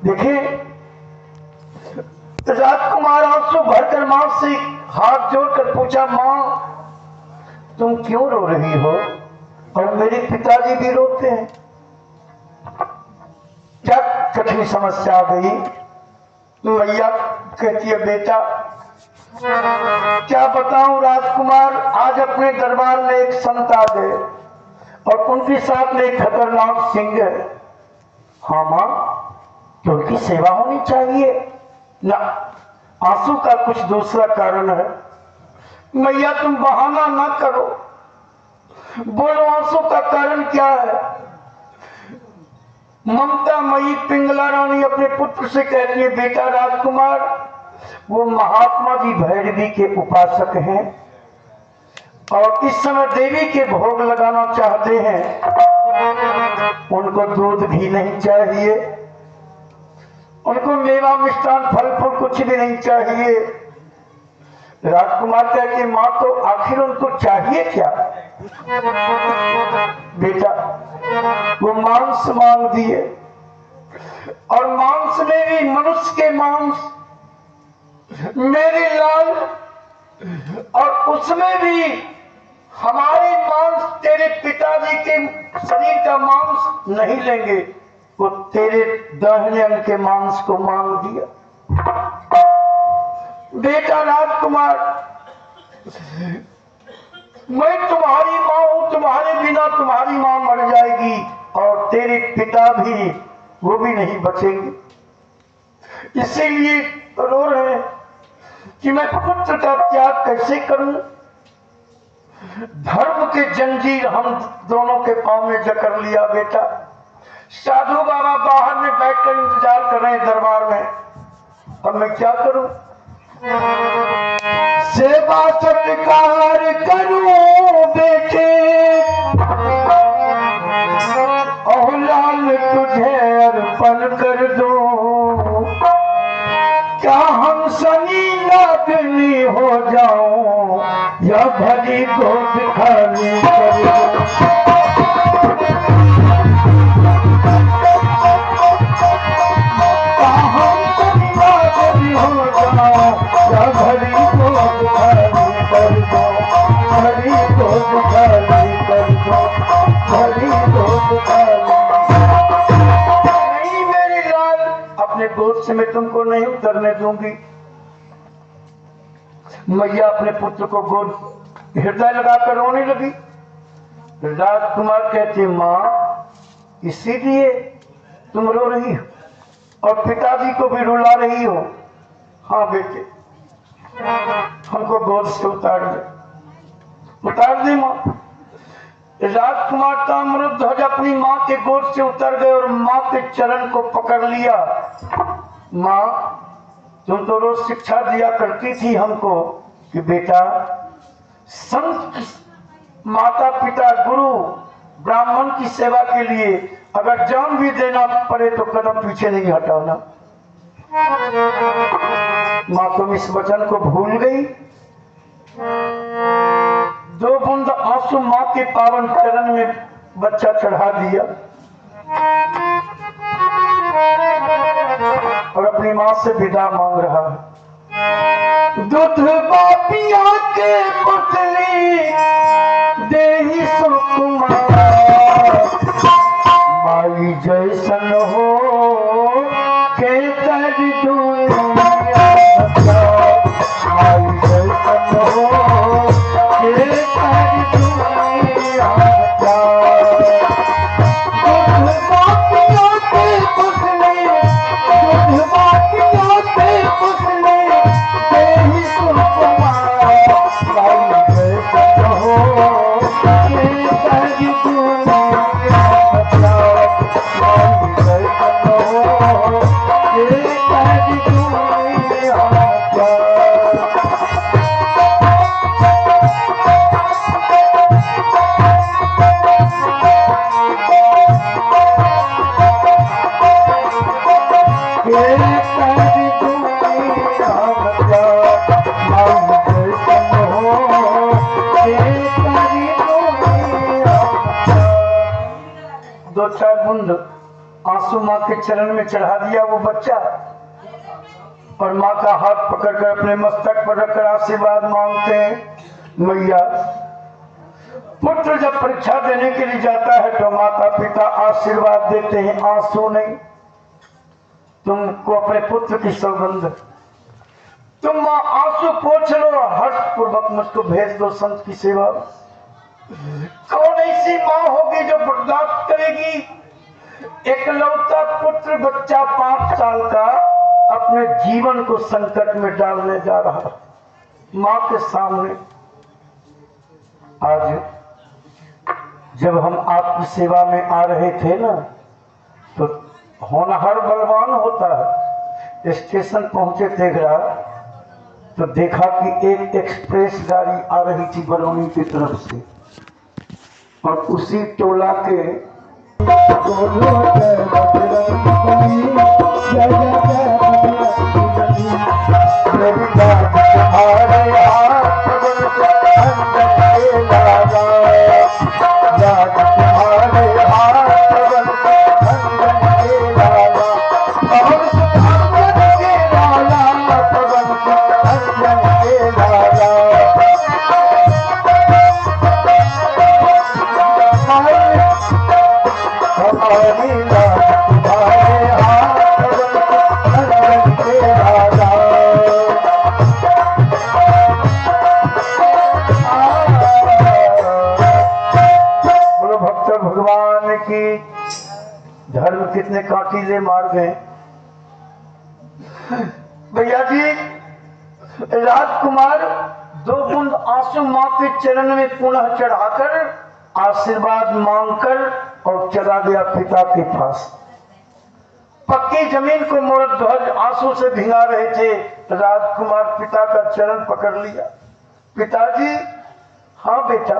देखिए, राजकुमार आंसू भरकर मां से हाथ जोड़कर पूछा, मां तुम क्यों रो रही हो? और मेरे पिताजी भी रोते हैं। क्या कठिन समस्या आ गई? मैया कहती है, बेटा क्या बताऊं राजकुमार, आज अपने दरबार में एक संत आ गए और उनके साथ में एक खतरनाक सिंह है। हाँ मां, तो उनकी सेवा होनी चाहिए ना। आंसू का कुछ दूसरा कारण है। मैया तुम बहाना ना करो, बोलो आंसू का कारण क्या है? ममता मई पिंगला रानी अपने पुत्र से कहती है, बेटा राजकुमार, वो महात्मा जी भैरवी के उपासक हैं और इस समय देवी के भोग लगाना चाहते हैं। उनको दूध भी नहीं चाहिए, उनको मेवा मिष्ठान फल फूल कुछ भी नहीं चाहिए। राजकुमार कहते, मां तो आखिर उनको चाहिए क्या? बेटा वो मांस मांग दिए और मांस में भी मनुष्य के मांस, मेरे लाल, और उसमें भी हमारे मांस, तेरे पिताजी के शरीर का मांस नहीं लेंगे। वो तेरे दाहिने अंग के मांस को मांग दिया। बेटा राजकुमार, मैं तुम्हारी मां हूं, तुम्हारे बिना तुम्हारी मां मर जाएगी और तेरे पिता भी, वो भी नहीं बचेंगे। इसीलिए रो रहे हैं कि मैं पुत्र का त्याग कैसे करूं। धर्म के जंजीर हम दोनों के पांव में जकड़ लिया। बेटा साधु बाबा बाहर में बैठकर इंतजार कर रहे हैं दरबार में, अब मैं क्या करूं? सेवा सत्कार करूं बेटे, और लाल तुझे अर्पण कर दूं। क्या हम सनी नागनी हो जाऊं या भली गोद खाली कर दूं? नहीं मेरी लाल, अपने गोद से मैं तुमको नहीं उतरने दूंगी। मैया अपने पुत्र को गोद हृदय लगाकर रोने लगी। राजकुमार कहते, मां इसीलिए तुम रो रही हो और पिताजी को भी रुला रही हो? हाँ बेटे, हमको गोद से उतार दे मां। राजकुमार का अमृत ध्वज अपनी मां के गोद से उतर गए और मां के चरण को पकड़ लिया। मां तुम तो रोज शिक्षा दिया करती थी हमको कि बेटा, संत, माता पिता, गुरु, ब्राह्मण की सेवा के लिए अगर जान भी देना पड़े तो कदम पीछे नहीं हटाना। मां तुम इस वचन को भूल गई। दो बूंद आंसू मां के पावन चरण में बच्चा चढ़ा दिया और अपनी मां से विदा मांग रहा है। दूध बापिया के पुतली देही सुकुमार, माई जैसन हो के कर दुनिया, माई जैसन हो के कर दुनिया। दूध बापिया के पुतली, दूध बापिया के पुतली देही सुकुमार, माई जैसन हो के कर दुनिया। दो दो चार बूंद आंसू माँ के चरण में चढ़ा दिया वो बच्चा, और माँ का हाथ पकड़कर अपने मस्तक पर रखकर आशीर्वाद मांगते हैं। मैया, पुत्र जब परीक्षा देने के लिए जाता है तो माता पिता आशीर्वाद देते हैं, आंसू नहीं। तुमको अपने पुत्र की सौगंध, तुम माँ आंसू पोंछ लो, हर्ष पूर्वक मुझको भेज दो संत की सेवा। कौन ऐसी माँ होगी जो बर्दाश्त करेगी एकलौता पुत्र बच्चा 5 साल का अपने जीवन को संकट में डालने जा रहा माँ के सामने। आज जब हम आपकी सेवा में आ रहे थे ना, तो होनहार बलवान होता है। स्टेशन पहुंचे तेघड़ा तो देखा कि एक एक्सप्रेस गाड़ी आ रही थी बरौनी की तरफ से, और उसी टोला के धर्म कितने कांटीले मार गए भैया जी। राजकुमार 2 बूंद आंसू माँ के चरण में पुनः चढ़ाकर आशीर्वाद मांगकर और चला गया पिता के पास। पक्की जमीन को मोड़ ध्वज आंसू से भिंगा रहे थे। राजकुमार पिता का चरण पकड़ लिया। पिताजी, हाँ बेटा।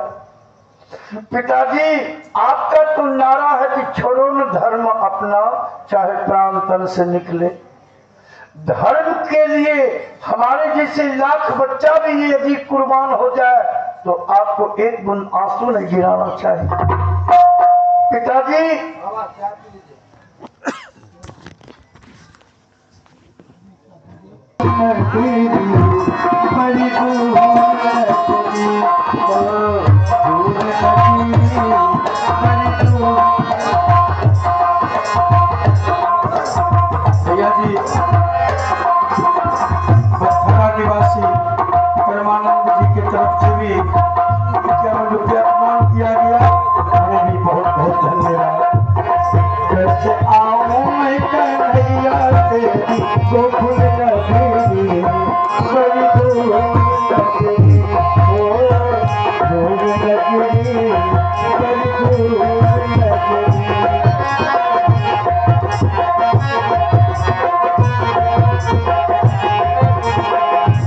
पिताजी, आपका तो नारा है कि छोड़ो न धर्म अपना, चाहे प्राण तन से निकले। धर्म के लिए हमारे जैसे लाख बच्चा भी यदि कुर्बान हो जाए तो आपको 1 बूंद आंसू नहीं गिराना चाहिए। पिताजी, भैया जी, मथुरा निवासी परमानंद जी की तरफ से भी रुपया प्रदान किया गया, उन्हें भी बहुत बहुत धन्यवाद। कैसे आऊं मैं कन्हैया तेरी गोकुल नगरी, बड़ी दूर नगरी, ओ दूर नगरी, बड़ी दूर नगरी।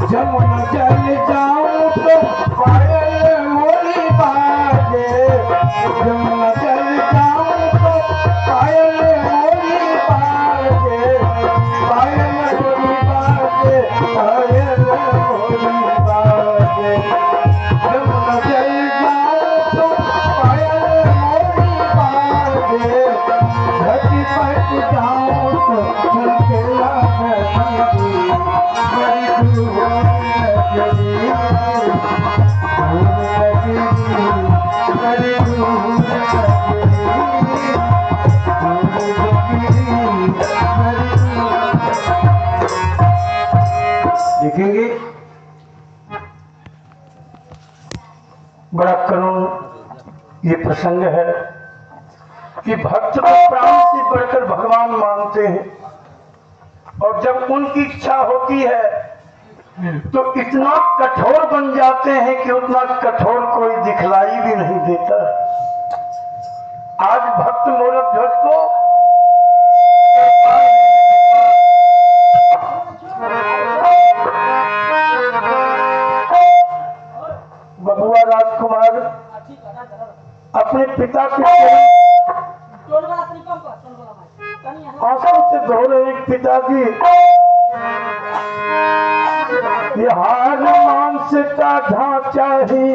जमुना जल जाऊं तो पायल मोरी बाजे, जमुना जल जाऊं तो पायल मोरी बाजे, पायल मोरी बाजे, पायल मोरी बाजे। जमुना जल जाऊं तो पायल मोरी बाजे, धरती पर जाऊं तो चलकेला नदी, बड़ी दूर नगरी, बड़ी दूर देखेंगे। बड़ा करुण ये प्रसंग है कि भक्त को प्राण से बढ़कर भगवान मानते हैं, और जब उनकी इच्छा होती है तो इतना कठोर बन जाते हैं कि उतना कठोर कोई दिखलाई भी नहीं देता। आज भक्त मोरक ध्वज को बबुआ राजकुमार अपने पिता के आंसू से धो रहे पिताजी, ये हार मांस का ढांचा ही